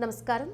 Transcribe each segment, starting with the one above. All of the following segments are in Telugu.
నమస్కారం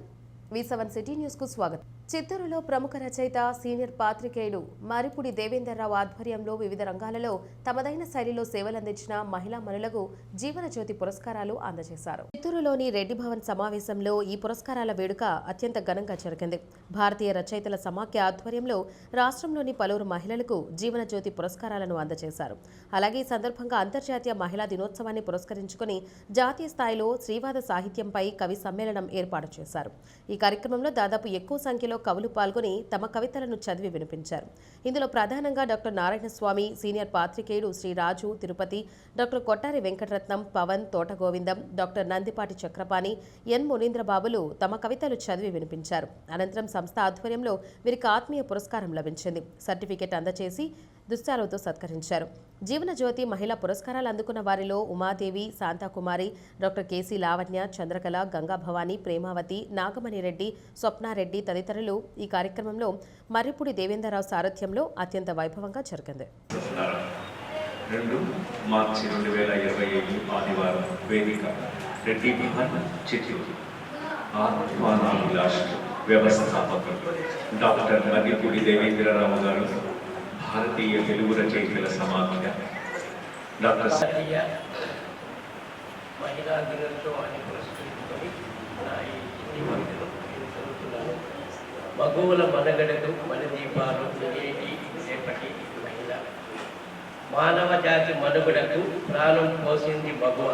V7 సిటీ న్యూస్ కు స్వాగతం. చిత్తూరులో ప్రముఖ రచయిత సీనియర్ పాత్రికేయుడు మరిపుడి దేవేందర్రావు ఆధ్వర్యంలో వివిధ రంగాలలో తమదైన శైలిలో సేవలందించిన మహిళా మనులకు జీవన జ్యోతి పురస్కారాలు అందజేశారు. చిత్తూరులోని రెడ్డి భవన్ సమావేశంలో ఈ పురస్కారాల వేడుక అత్యంత ఘనంగా జరిగింది. భారతీయ రచయితల సమాఖ్య ఆధ్వర్యంలో రాష్ట్రంలోని పలువురు మహిళలకు జీవన జ్యోతి పురస్కారాలను అందజేశారు. అలాగే ఈ సందర్భంగా అంతర్జాతీయ మహిళా దినోత్సవాన్ని పురస్కరించుకుని జాతీయ స్థాయిలో శ్రీవాద సాహిత్యంపై కవి సమ్మేళనం ఏర్పాటు చేశారు. ఈ కార్యక్రమంలో దాదాపు ఎక్కువ సంఖ్యలో కవులు పాల్గొని తమ కవితలను చదివి వినిపించారు. ఇందులో ప్రధానంగా డాక్టర్ నారాయణ స్వామి, సీనియర్ పాత్రికేయుడు శ్రీ రాజు తిరుపతి, డాక్టర్ కొట్టారి వెంకటరత్నం, పవన్, తోట గోవిందం, డాక్టర్ నందిపాటి చక్రపాణి, ఎన్ మునీంద్రబాబులు తమ కవితలు చదివి వినిపించారు. అనంతరం సంస్థ ఆధ్వర్యంలో వీరికి ఆత్మీయ పురస్కారం లభించింది. సర్టిఫికెట్ అందజేసి దుశ్శాలతో సత్కరించారు. జీవన జ్యోతి మహిళా పురస్కారాలు అందుకున్న వారిలో ఉమాదేవి, శాంతాకుమారి, డాక్టర్ కేసీ లావణ్య, చంద్రకళ, గంగా భవానీ, ప్రేమావతి, నాగమణి రెడ్డి, స్వప్నారెడ్డి తదితరులు ఈ కార్యక్రమంలో మర్రిపూడి దేవేంద్రరావు సారథ్యంలో అత్యంత వైభవంగా జరిగింది. 2 మార్చి 2025 ఆదివారం వేదిక రెడ్డి భవన్ చిత్తూరు. ఆహ్వానాభిలాష్ వ్యవస్థాపకులు డాక్టర్ మర్రిపూడి దేవేంద్రరావు గారు, భారతీయ తెలుగు రచయితల సమాఖ్య, డాక్టర్ మహిళా దినోత్సవాన్ని పురస్కరించుకొని మగువుల మనగడలు మన దీపాలు రేపటి మహిళ మానవ జాతి మనుగడకు ప్రాణం పోసింది మగువ.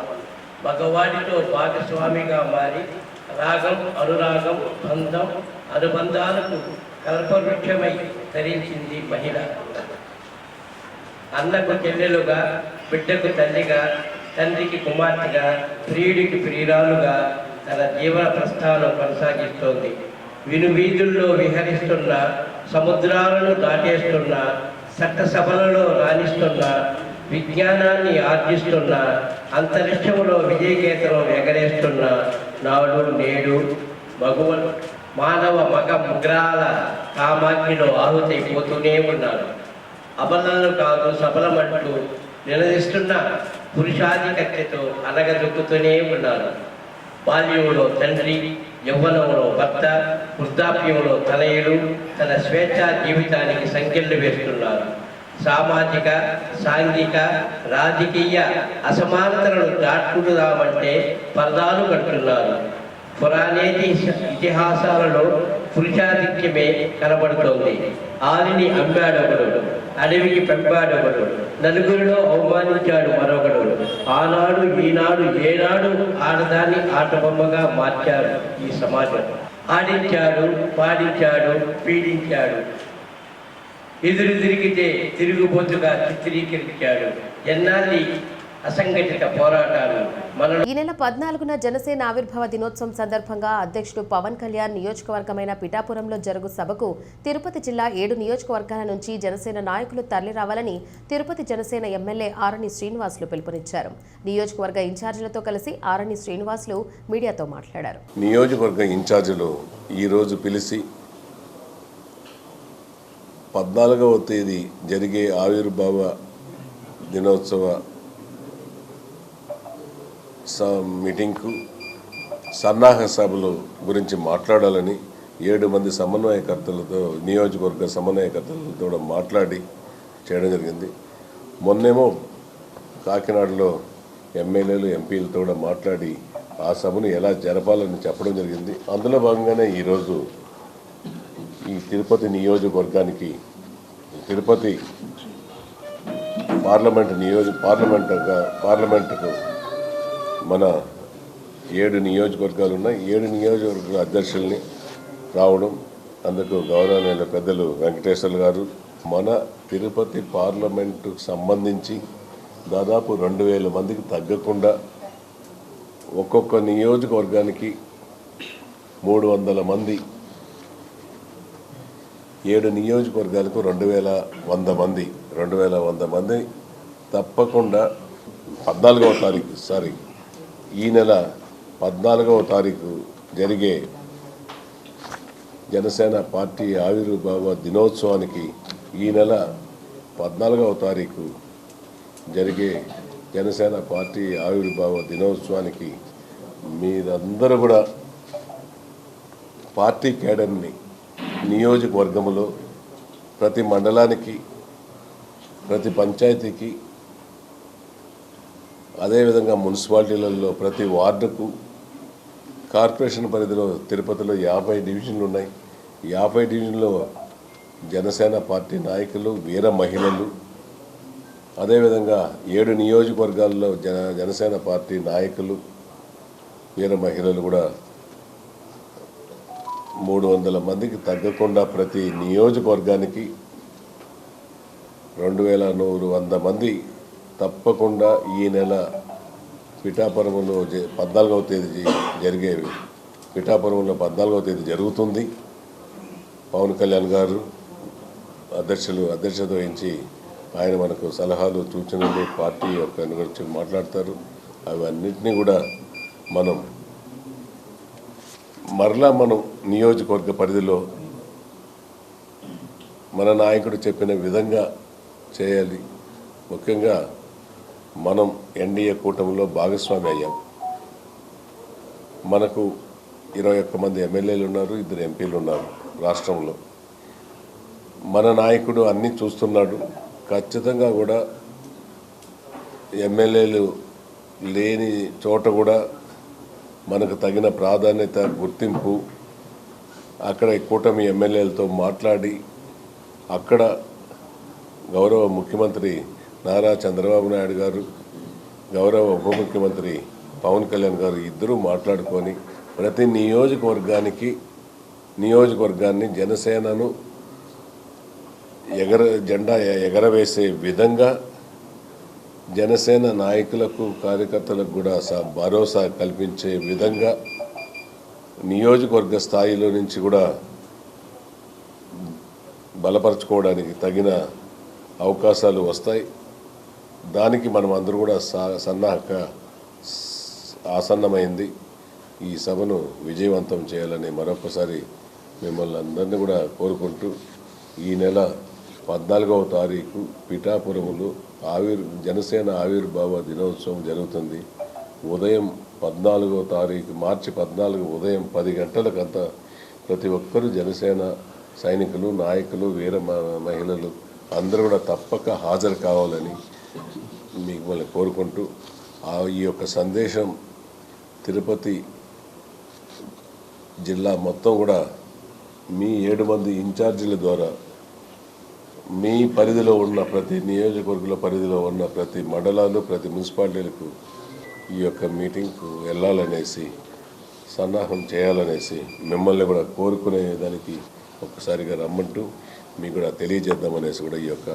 మగవాడితో భాగస్వామిగా మారి రాగం, అనురాగం, బంధం, అనుబంధాలకు కల్పవృక్షమై తరించింది మహిళ. అన్నకు చెల్లెలుగా, బిడ్డకు తల్లిగా, తండ్రికి కుమార్తెగా, ప్రియుడికి ప్రియురాలుగా తన జీవన ప్రస్థానం కొనసాగిస్తోంది. వినువీధుల్లో విహరిస్తున్న, సముద్రాలను దాటేస్తున్న, చట్టసభలలో రాణిస్తున్న, విజ్ఞానాన్ని ఆర్జిస్తున్న, అంతరిక్షంలో విజయకేతనం ఎగరేస్తున్న నాడు నేడు మగువలు మానవ మగ ముగ్రాల కామాగ్నిలో ఆహుతైపోతూనే ఉన్నారు. అబలను కాదు సబలమంటూ నిలదీస్తున్న పురుషాధిక్యతతో అనగదొక్కుతూనే ఉన్నారు. బాల్యంలో తండ్రి, యవ్వనంలో భర్త, వృద్ధాప్యంలో తనయుడు తన స్వేచ్ఛా జీవితానికి సంఖ్యలు వేస్తున్నారు. సామాజిక, సాంఘిక, రాజకీయ అసమానతలను దాటుకుందామంటే పరదాలు కడుతున్నారు. పురాణేతి ఇతిహాసాలలో పురుషాధిక్యమే కనబడుతోంది. ఆలిని అమ్మాడొకడు, అడవికి పెంపాడొకడు, నలుగురిలో అవమానించాడు మరొకడు. ఆనాడు ఈనాడు ఏనాడు ఆడదాన్ని ఆటబొమ్మగా మార్చారు ఈ సమాజం. ఆడించాడు, పాడించాడు, పీడించాడు. ఎదురు తిరిగితే తిరుగుబోతుగా చిత్రీకరించాడు. ఎన్నాళ్ళి అసంఘటిత పోరాటాలు. ఈ నెల 14న జనసేన ఆవిర్భావ దినోత్సవం సందర్భంగా అధ్యక్షుడు పవన్ కళ్యాణ్ నియోజకవర్గమైన పిఠాపురంలో జరుగు సభకు తిరుపతి జిల్లా 7 నియోజకవర్గాల నుంచి జనసేన నాయకులు తరలిరావాలని తిరుపతి జనసేన ఎమ్మెల్యే ఆరణి శ్రీనివాసులు పిలుపునిచ్చారు. నియోజకవర్గ ఇన్ఛార్జీలతో కలిసి ఆరణి శ్రీనివాసులు మీడియాతో మాట్లాడారు. నియోజకవర్గ ఇన్ఛార్జీలు ఈరోజు పిలిచి 14వ తేదీ జరిగే ఆవిర్భావ దినోత్సవ మీటింగ్కు సన్నాహక సభలు గురించి మాట్లాడాలని 7 మంది సమన్వయకర్తలతో, నియోజకవర్గ సమన్వయకర్తలతో కూడా మాట్లాడి చేయడం జరిగింది. మొన్నేమో కాకినాడలో ఎమ్మెల్యేలు, ఎంపీలతో కూడా మాట్లాడి ఆ సభను ఎలా జరపాలని చెప్పడం జరిగింది. అందులో భాగంగానే ఈరోజు ఈ తిరుపతి నియోజకవర్గానికి, తిరుపతి పార్లమెంటుకు మన 7 నియోజకవర్గాలు ఉన్నాయి. 7 నియోజకవర్గాల అధ్యక్షుల్ని రావడం, అందుకు గౌరవనీయుల పెద్దలు వెంకటేశ్వర్లు గారు, మన తిరుపతి పార్లమెంటుకు సంబంధించి దాదాపు 2000 మందికి తగ్గకుండా ఒక్కొక్క నియోజకవర్గానికి 300 మంది, 7 నియోజకవర్గాలకు 2100 మంది తప్పకుండా 14వ తారీఖు ఈ నెల 14వ తారీఖు జరిగే జనసేన పార్టీ ఆవిర్భావ దినోత్సవానికి, ఈ నెల 14వ తారీఖు జరిగే జనసేన పార్టీ ఆవిర్భావ దినోత్సవానికి మీరందరూ కూడా పార్టీ క్యాడర్ని నియోజకవర్గంలో ప్రతి మండలానికి, ప్రతి పంచాయతీకి, అదేవిధంగా మున్సిపాలిటీలలో ప్రతి వార్డుకు, కార్పొరేషన్ పరిధిలో తిరుపతిలో 50 డివిజన్లు ఉన్నాయి. 50 డివిజన్లో జనసేన పార్టీ నాయకులు, వీర మహిళలు, అదేవిధంగా 7 నియోజకవర్గాల్లో జనసేన పార్టీ నాయకులు, వీర మహిళలు కూడా 300 మందికి తగ్గకుండా ప్రతి నియోజకవర్గానికి 2100 మంది తప్పకుండా ఈ నెల పిఠాపురంలో 14వ తేదీ జరిగేవి. పిఠాపురంలో 14వ తేదీ జరుగుతుంది. పవన్ కళ్యాణ్ గారు అధ్యక్షత వహించి ఆయన మనకు సలహాలు, సూచనలు, పార్టీ యొక్క గురించి మాట్లాడతారు. అవన్నింటినీ కూడా మనం నియోజకవర్గ పరిధిలో మన నాయకుడు చెప్పిన విధంగా చేయాలి. ముఖ్యంగా మనం ఎన్డీఏ కూటమిలో భాగస్వామి అయ్యాం. మనకు 21 మంది ఎమ్మెల్యేలు ఉన్నారు, 2 ఎంపీలు ఉన్నారు రాష్ట్రంలో. మన నాయకుడు అన్నీ చూస్తున్నాడు. ఖచ్చితంగా కూడా ఎమ్మెల్యేలు లేని చోట కూడా మనకు తగిన ప్రాధాన్యత, గుర్తింపు అక్కడ కూటమి ఎమ్మెల్యేలతో మాట్లాడి అక్కడ గౌరవ ముఖ్యమంత్రి నారా చంద్రబాబు నాయుడు గారు, గౌరవ ఉప ముఖ్యమంత్రి పవన్ కళ్యాణ్ గారు ఇద్దరూ మాట్లాడుకొని ప్రతి నియోజకవర్గాన్ని జనసేనను జెండా ఎగరవేసే విధంగా జనసేన నాయకులకు, కార్యకర్తలకు కూడా భరోసా కల్పించే విధంగా నియోజకవర్గ స్థాయిలో నుంచి కూడా బలపరచుకోవడానికి తగిన అవకాశాలు వస్తాయి. దానికి మనం అందరూ కూడా ఆసన్నమైంది. ఈ సభను విజయవంతం చేయాలని మరొకసారి మిమ్మల్ని అందరినీ కూడా కోరుకుంటూ ఈ నెల 14వ తారీఖు పిఠాపురంలో జనసేన ఆవిర్భావ దినోత్సవం జరుగుతుంది. ఉదయం 14వ తారీఖు మార్చి 14 ఉదయం 10 గంటలకంతా ప్రతి ఒక్కరూ జనసేన సైనికులు, నాయకులు, వీర మహిళలు అందరూ కూడా తప్పక హాజరు కావాలని మిమ్మల్ని కోరుకుంటూ ఈ యొక్క సందేశం తిరుపతి జిల్లా మొత్తం కూడా మీ 7 మంది ఇన్ఛార్జీల ద్వారా మీ పరిధిలో ఉన్న ప్రతి నియోజకవర్గాల పరిధిలో ఉన్న ప్రతి మండలాలు, ప్రతి మున్సిపాలిటీలకు ఈ యొక్క మీటింగ్కు వెళ్ళాలనేసి, సన్నాహం చేయాలనేసి మిమ్మల్ని కూడా కోరుకునే దానికి ఒక్కసారిగా రమ్మంటూ మీకు కూడా తెలియజేద్దామనేసి కూడా ఈ యొక్క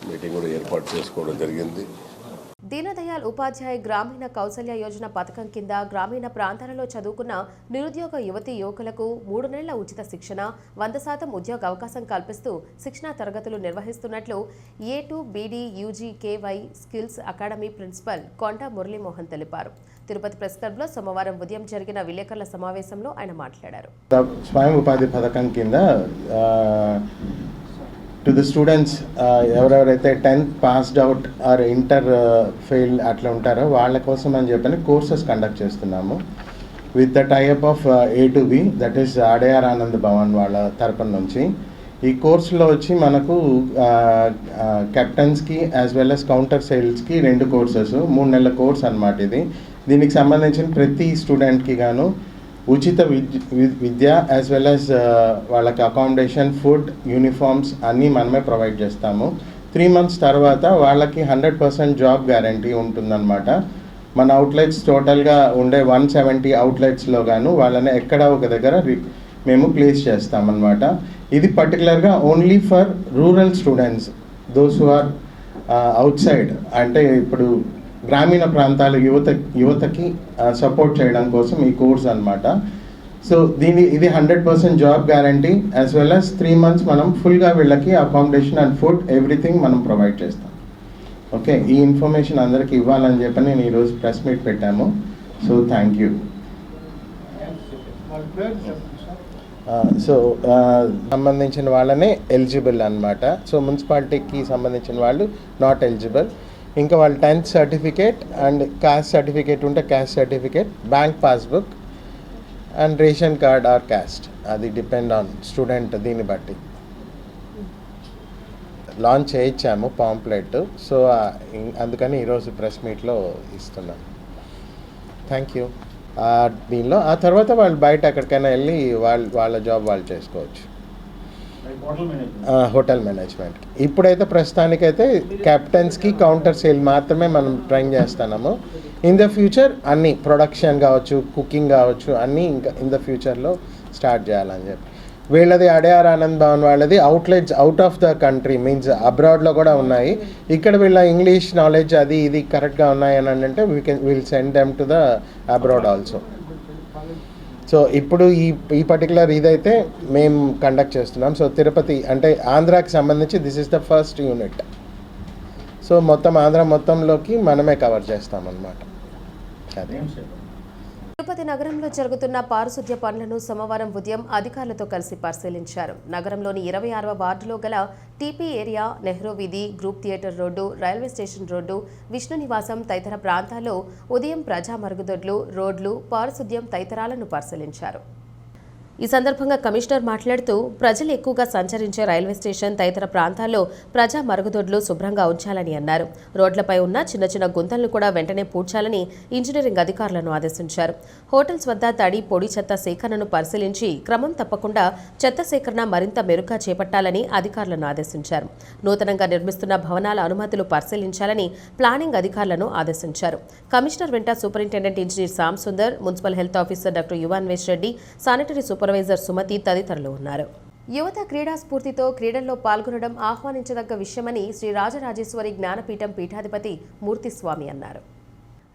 మీటింగ్ కూడా ఏర్పాటు చేసుకోవడం జరిగింది. దీనదయాళ్ ఉపాధ్యాయ గ్రామీణ కౌశల్య యోజన పథకం కింద గ్రామీణ ప్రాంతాలలో చదువుకున్న నిరుద్యోగ యువతీ యువకులకు 3 నెలల ఉచిత శిక్షణ, 100% ఉద్యోగ అవకాశం కల్పిస్తూ శిక్షణా తరగతులు నిర్వహిస్తున్నట్లు A2BD UGKY skills academy principal కొండ మురళీమోహన్ తెలిపారు. తిరుపతి ప్రెస్ క్లబ్లో సోమవారం ఉదయం జరిగిన విలేకరుల సమావేశంలో ఆయన మాట్లాడారు. స్వయం ఉపాధి పథకం కింద టు ది స్టూడెంట్స్ ఎవరెవరైతే 10th passed out or inter fail అట్లా ఉంటారో వాళ్ళ కోసం అని చెప్పని కోర్సెస్ కండక్ట్ చేస్తున్నాము with the type of A2B, that is Adyar Anand Bhavan వాళ్ళ తరపున నుంచి. ఈ కోర్సులో వచ్చి మనకు కెప్టెన్స్కి యాజ్ వెల్ as కౌంటర్ సేల్స్కి 2 కోర్సెస్, 3 నెలల కోర్స్ అన్నమాట ఇది. దీనికి సంబంధించిన ప్రతి స్టూడెంట్కి గాను ఉచిత విద్య యాజ్ వెల్ as వాళ్ళకి అకామిడేషన్, ఫుడ్, యూనిఫామ్స్ అన్నీ మనమే ప్రొవైడ్ చేస్తాము. 3 months తర్వాత వాళ్ళకి 100% జాబ్ గ్యారంటీ ఉంటుందన్నమాట. మన అవుట్లెట్స్ టోటల్గా ఉండే 170 అవుట్లెట్స్లో గాను వాళ్ళని ఎక్కడ ఒక దగ్గర మేము ప్లేస్ చేస్తామన్నమాట. ఇది పర్టికులర్గా only for rural students, those who are outside, అంటే ఇప్పుడు గ్రామీణ ప్రాంతాల యువతకి సపోర్ట్ చేయడం కోసం ఈ కోర్స్ అన్నమాట. సో ఇది 100% job guarantee as well as 3 months మనం ఫుల్గా వీళ్ళకి అకామిడేషన్ అండ్ ఫుడ్ ఎవ్రీథింగ్ మనం ప్రొవైడ్ చేస్తాం. ఓకే, ఈ ఇన్ఫర్మేషన్ అందరికీ ఇవ్వాలని చెప్పి నేను ఈరోజు ప్రెస్ మీట్ పెట్టాము. So thank you. సో సంబంధించిన వాళ్ళనే ఎలిజిబుల్ అన్నమాట. సో మున్సిపాలిటీకి సంబంధించిన వాళ్ళు నాట్ ఎలిజిబుల్. ఇంకా వాళ్ళు 10th certificate and caste certificate ఉంటే caste certificate, bank passbook and ration card or caste, అది డిపెండ్ ఆన్ స్టూడెంట్. దీన్ని బట్టి లాంచ్ చేయించాము పాంప్లెట్, సో అందుకని ఈరోజు ప్రెస్ మీట్లో ఇస్తున్నాం. Thank you. దీనిలో ఆ తర్వాత వాళ్ళు బయట ఎక్కడికైనా వెళ్ళి వాళ్ళ జాబ్ వాళ్ళు చేసుకోవచ్చు. హోటల్ మేనేజ్మెంట్ ఇప్పుడైతే ప్రస్తుతానికైతే కెప్టెన్స్కి కౌంటర్ సేల్ మాత్రమే మనం ట్రైన్ చేస్తున్నాము. ఇన్ ద ఫ్యూచర్ అన్నీ ప్రొడక్షన్ కావచ్చు, కుకింగ్ కావచ్చు, అన్నీ ఇంకా ఇన్ ద ఫ్యూచర్లో స్టార్ట్ చేయాలని చెప్పి. వీళ్ళది అడయార్ ఆనంద్ భవన్ వాళ్ళది outlets out of the country, means అబ్రాడ్లో కూడా ఉన్నాయి. ఇక్కడ వీళ్ళ ఇంగ్లీష్ నాలెడ్జ్ అది ఇది కరెక్ట్గా ఉన్నాయి అని అంటే will send them to the abroad also. So ఇప్పుడు ఈ పర్టికులర్ ఇదైతే మేము కండక్ట్ చేస్తున్నాం. సో తిరుపతి అంటే ఆంధ్రాకి సంబంధించి this is the first unit. So మొత్తం ఆంధ్ర మొత్తంలోకి మనమే కవర్ చేస్తామన్నమాట. అదే తిరుపతి నగరంలో జరుగుతున్న పారిశుధ్య పనులను సోమవారం ఉదయం అధికారులతో కలిసి పరిశీలించారు. నగరంలోని 26వ వార్డులో గల టీపీ ఏరియా, నెహ్రూ వీధి, group theatre road, railway station road, Vishnu నివాసం తదితర ప్రాంతాల్లో ఉదయం ప్రజా మరుగుదొడ్లు, రోడ్లు, పారిశుధ్యం తదితరాలను పరిశీలించారు. ఈ సందర్భంగా కమిషనర్ మాట్లాడుతూ ప్రజలు ఎక్కువగా సంచరించే రైల్వే స్టేషన్ తదితర ప్రాంతాల్లో ప్రజా మరుగుదొడ్లు శుభ్రంగా ఉంచాలని అన్నారు. రోడ్లపై ఉన్న చిన్న చిన్న గుంతలను కూడా వెంటనే పూడ్చాలని ఇంజనీరింగ్ అధికారులను ఆదేశించారు. హోటల్స్ వద్ద తడి, పొడి చెత్త సేకరణను పరిశీలించి క్రమం తప్పకుండా చెత్త సేకరణ మరింత మెరుగ్గా చేపట్టాలని అధికారులను ఆదేశించారు. నూతనంగా నిర్మిస్తున్న భవనాల అనుమతులు పరిశీలించాలని ప్లానింగ్ అధికారులను ఆదేశించారు. కమిషనర్ వెంట superintendent engineer Shyam Sundar, municipal health officer doctor Yuvanvesh Reddy, sanitary supervisor Sumathi తదితరులు ఉన్నారు. యువత క్రీడా స్ఫూర్తితో క్రీడల్లో పాల్గొనడం ఆహ్వానించదగ్గ విషయమని శ్రీ రాజరాజేశ్వరి జ్ఞానపీఠం పీఠాధిపతి మూర్తిస్వామి అన్నారు.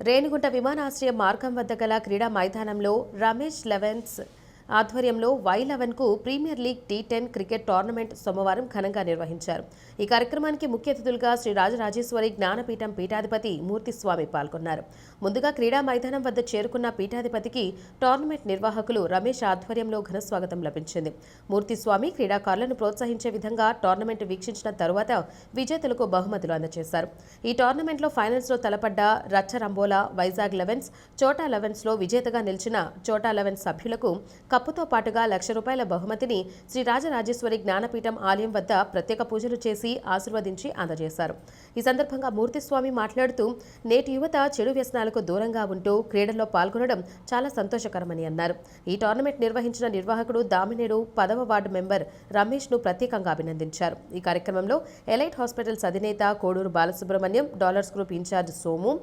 రేణిగుంట విమానాశ్రయం మార్గం వద్ద గల క్రీడా మైదానంలో రమేష్ లెవెన్స్ ఆధ్వర్యంలో Y11కు premier league T10 cricket tournament సోమవారం ఘనంగా నిర్వహించారు. ఈ కార్యక్రమానికి ముఖ్య అతిథులుగా శ్రీ రాజరాజేశ్వరి జ్ఞానపీఠం పీఠాధిపతి మూర్తిస్వామి పాల్గొన్నారు. ముందుగా క్రీడా మైదానం వద్ద చేరుకున్న పీఠాధిపతికి టోర్నమెంట్ నిర్వాహకులు రమేష్ ఆధ్వర్యంలో ఘన స్వాగతం లభించింది. మూర్తిస్వామి క్రీడాకారులను ప్రోత్సహించే విధంగా టోర్నమెంట్ వీక్షించిన తరువాత విజేతలకు బహుమతులు అందజేశారు. ఈ టోర్నమెంట్లో ఫైనల్స్లో తలపడ్డ రచ్చరంబోలా, వైజాగ్ లెవెన్స్, చోటా లెవెన్స్లో విజేతగా నిలిచిన చోటా లెవెన్స్ సభ్యులకు కప్పుతో పాటుగా ₹1,00,000 బహుమతిని శ్రీ రాజరాజేశ్వరి జ్ఞానపీఠం ఆలయం వద్ద ప్రత్యేక పూజలు చేసి ఆశీర్వదించి అందజేశారు. ఈ సందర్భంగా మూర్తిస్వామి మాట్లాడుతూ నేటి యువత చెడు వ్యసనాలకు దూరంగా ఉంటూ క్రీడల్లో పాల్గొనడం చాలా సంతోషకరమని అన్నారు. ఈ టోర్నమెంట్ నిర్వహించిన నిర్వాహకుడు దామినేడు 10వ వార్డు మెంబర్ రమేష్ను ప్రత్యేకంగా అభినందించారు. ఈ కార్యక్రమంలో ఎలైట్ హాస్పిటల్స్ అధినేత Koduru Balasubrahmanyam, dollars group in-charge Somu,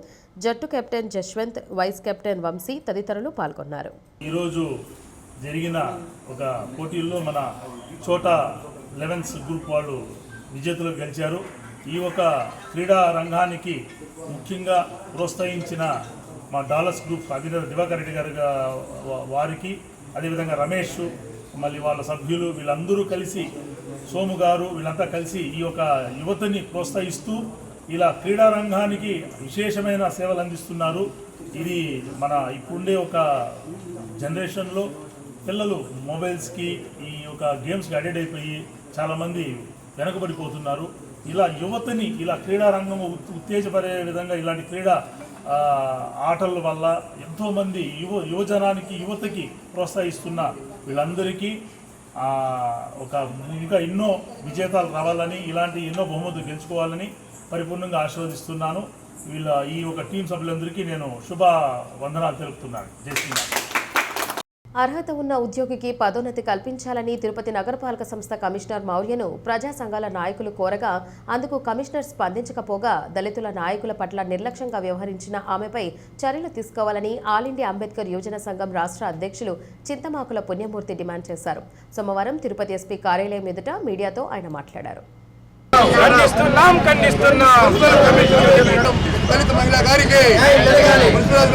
జట్టు captain Jashwanth, vice captain Vamsi తదితరులు పాల్గొన్నారు. ఈరోజు జరిగిన ఒక పోటీల్లో మన చోటా లెవెన్స్ గ్రూప్ వాళ్ళు విజేతలు గెలిచారు. ఈ ఒక క్రీడా రంగానికి ముఖ్యంగా ప్రోత్సహించిన మా డాలర్స్ గ్రూప్ అధినేత దివాకర్ రెడ్డి గారు వారికి, అదేవిధంగా రమేష్, మళ్ళీ వాళ్ళ సభ్యులు వీళ్ళందరూ కలిసి, సోము గారు వీళ్ళంతా కలిసి ఈ యొక్క యువతని ప్రోత్సహిస్తూ ఇలా క్రీడా రంగానికి విశేషమైన సేవలు అందిస్తున్నారు. ఇది మన ఇప్పుడుండే ఒక జనరేషన్లో పిల్లలు మొబైల్స్కి, ఈ యొక్క గేమ్స్కి అడిక్ట్ అయిపోయి చాలామంది వెనకబడిపోతున్నారు. ఇలా యువతని ఇలా క్రీడా రంగం ఉత్తేజపడే విధంగా ఇలాంటి క్రీడా ఆటల వల్ల ఎంతోమంది యువజనానికి, యువతకి ప్రోత్సహిస్తున్న వీళ్ళందరికీ ఇంకా ఎన్నో విజేతాలు రావాలని, ఇలాంటి ఎన్నో బహుమతులు గెలుచుకోవాలని పరిపూర్ణంగా ఆశీర్వదిస్తున్నాను. ఈ ఒక టీం సభ్యులందరికీ నేను శుభ వందనాలు తెలుపుతున్నాను. జై శ్రీరామ్. అర్హత ఉన్న ఉద్యోగికి పదోన్నతి కల్పించాలని తిరుపతి నగరపాలక సంస్థ కమిషనర్ మౌర్యను ప్రజా సంఘాల నాయకులు కోరగా అందుకు కమిషనర్ స్పందించకపోగా దళితుల నాయకుల పట్ల నిర్లక్ష్యంగా వ్యవహరించిన ఆమెపై చర్యలు తీసుకోవాలని ఆల్ ఇండియా అంబేద్కర్ యువజన సంఘం రాష్ట్ర అధ్యక్షులు చింతమాకుల పుణ్యమూర్తి డిమాండ్ చేశారు. సోమవారం తిరుపతి ఎస్పీ కార్యాలయం ఎదుట మీడియాతో ఆయన మాట్లాడారు. దళిత మహిళా గారికి మున్సిపల్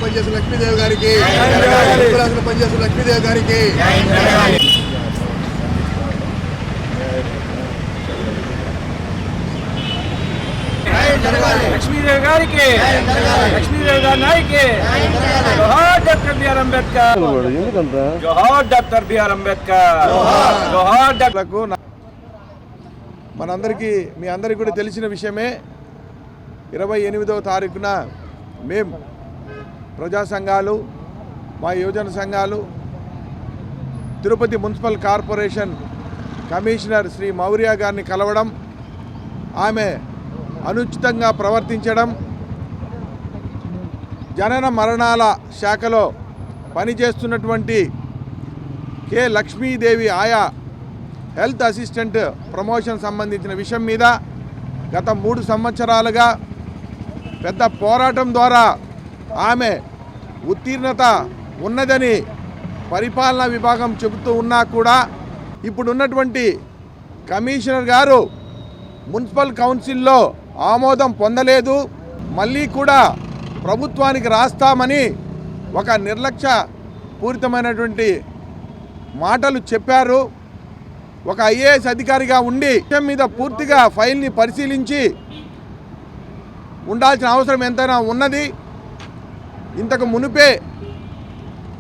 పనిచేసిన లక్ష్మీదేవి గారికి, పనిచేసిన లక్ష్మీదేవి గారికి, లక్ష్మీదేవి గారికి, లక్ష్మీదేవి గారి నాయకి, జోహార్ డాక్టర్ బిఆర్ అంబేద్కర్, జోహార్ డాక్టర్ బిఆర్ అంబేద్కర్, జోహార్ డాక్టర్. మీ అందరికీ కూడా తెలిసిన విషయమే. 28వ తారీఖున మేము ప్రజా సంఘాలు, మా యువజన సంఘాలు Tirupati municipal corporation commissioner Shri Maurya గారిని కలవడం, ఆమె అనుచితంగా ప్రవర్తించడం, జనన మరణాల శాఖలో పనిచేస్తున్నటువంటి కె లక్ష్మీదేవి ఆయా హెల్త్ అసిస్టెంట్ ప్రమోషన్ సంబంధించిన విషయం మీద గత 3 సంవత్సరాలుగా పెద్ద పోరాటం ద్వారా ఆమె ఉత్తీర్ణత ఉన్నదని పరిపాలనా విభాగం చెబుతూ ఉన్నా కూడా ఇప్పుడున్నటువంటి కమిషనర్ గారు మున్సిపల్ కౌన్సిల్లో ఆమోదం పొందలేదు. మళ్ళీ కూడా ప్రభుత్వానికి రాస్తామని ఒక నిర్లక్ష్య పూరితమైనటువంటి మాటలు చెప్పారు. ఒక ఐఏఎస్ అధికారిగా ఉండి విషయం మీద పూర్తిగా ఫైల్ని పరిశీలించి ఉండాల్సిన అవసరం ఎంతైనా ఉన్నది. ఇంతకు మునుపే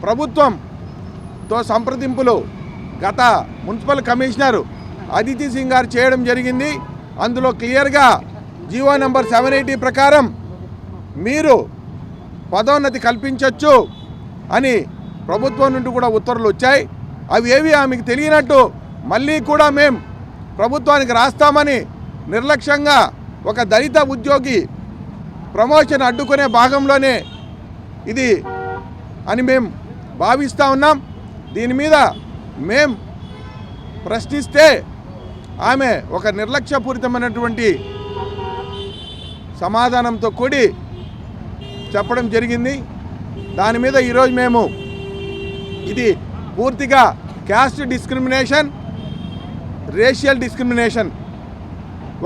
ప్రభుత్వంతో సంప్రదింపులు గత మున్సిపల్ కమిషనర్ అదితి సింగ్ గారు చేయడం జరిగింది. అందులో క్లియర్గా జీవో నెంబర్ 780 ప్రకారం మీరు పదోన్నతి కల్పించవచ్చు అని ప్రభుత్వం నుండి కూడా ఉత్తర్వులు వచ్చాయి. అవి ఏవి ఆమెకు తెలియనట్టు మళ్ళీ కూడా మేము ప్రభుత్వానికి రాస్తామని నిర్లక్ష్యంగా ఒక దళిత ఉద్యోగి ప్రమోషన్ అడ్డుకునే భాగంలోనే ఇది అని మేము భావిస్తూ ఉన్నాం. దీని మీద మేము ప్రశ్నిస్తే ఆమె ఒక నిర్లక్ష్యపూరితమైనటువంటి సమాధానంతో కూడి చెప్పడం జరిగింది. దాని మీద ఈరోజు మేము ఇది పూర్తిగా క్యాస్ట్ డిస్క్రిమినేషన్, రేషియల్ డిస్క్రిమినేషన్,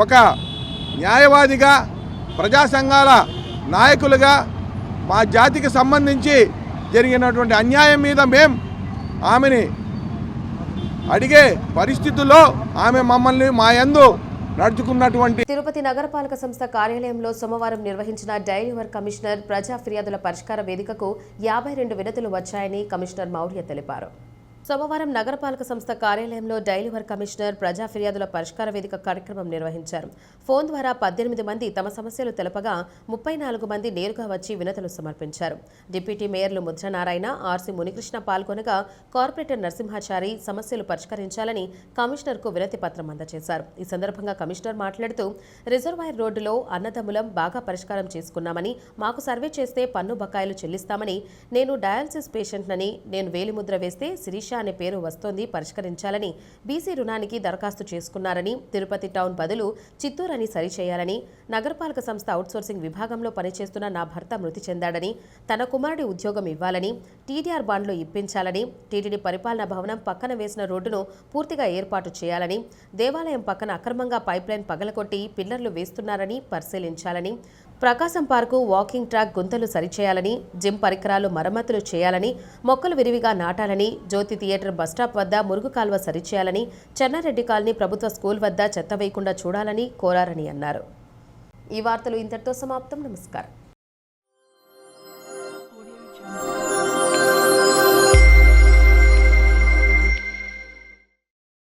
ఒక న్యాయవాదిగా ప్రజా సంఘాల నాయకులుగా మా జాతికి సంబంధించి జరిగినటువంటి అన్యాయం మీద మేము ఆమెని అడిగే పరిస్థితుల్లో ఆమె మమ్మల్ని మా యందు నడుచుకున్నటువంటి తిరుపతి నగరపాలక సంస్థ కార్యాలయంలో సోమవారం నిర్వహించిన డైలీ వర్క్ కమిషనర్ ప్రజా ఫిర్యాదుల పరిష్కార వేదికకు 52 వినతులు వచ్చాయని కమిషనర్ మౌర్య తెలిపారు. సోమవారం నగరపాలక సంస్థ కార్యాలయంలో డైలీ వర్క్ కమిషనర్ ప్రజా ఫిర్యాదుల పరిష్కార వేదిక కార్యక్రమం నిర్వహించారు. ఫోన్ ద్వారా 18 మంది తమ సమస్యలు తెలపగా 34 మంది నేరుగా వచ్చి వినతులు సమర్పించారు. Deputy mayors Mudranarayana, RC Munikrishna పాల్గొనగా కార్పొరేటర్ నరసింహాచారి సమస్యలు పరిష్కరించాలని కమిషనర్కు వినతి పత్రం అందజేశారు. ఈ సందర్భంగా కమిషనర్ మాట్లాడుతూ రిజర్వాయర్ రోడ్డులో అన్నదమ్ములం బాగా పరిష్కారం చేసుకున్నామని, మాకు సర్వే చేస్తే పన్ను బకాయిలు చెల్లిస్తామని, నేను డయాలసిస్ పేషెంట్నని, నేను వేలిముద్ర వేస్తే శిరీష అనే పేరు వస్తోంది, పరిష్కరించాలని, బీసీ రుణానికి దరఖాస్తు చేసుకున్నారని, తిరుపతి టౌన్ బదులు చిత్తూరు అని సరిచేయాలని, నగరపాలక సంస్థ అవుట్సోర్సింగ్ విభాగంలో పనిచేస్తున్న నా భర్త మృతి చెందాడని, తన కుమారుడి ఉద్యోగం ఇవ్వాలని, టీడీఆర్ బాండ్లు ఇప్పించాలని, టీటీడీ పరిపాలనా భవనం పక్కన వేసిన రోడ్డును పూర్తిగా ఏర్పాటు చేయాలని, దేవాలయం పక్కన అక్రమంగా పైప్లైన్ పగలకొట్టి పిల్లర్లు వేస్తున్నారని పరిశీలించాలని, ప్రకాశం పార్కు వాకింగ్ ట్రాక్ గుంతలు సరిచేయాలని, జిమ్ పరికరాలు మరమ్మతులు చేయాలని, మొక్కలు విరివిగా నాటాలని, జ్యోతి థియేటర్ బస్టాప్ వద్ద మురుగు కాల్వ సరిచేయాలని, చెన్నారెడ్డి కాలనీ ప్రభుత్వ స్కూల్ వద్ద చెత్త వేయకుండా చూడాలని కోరారని అన్నారు. ఈ వార్తలు ఇంతటితో సమాప్తం. నమస్కారం.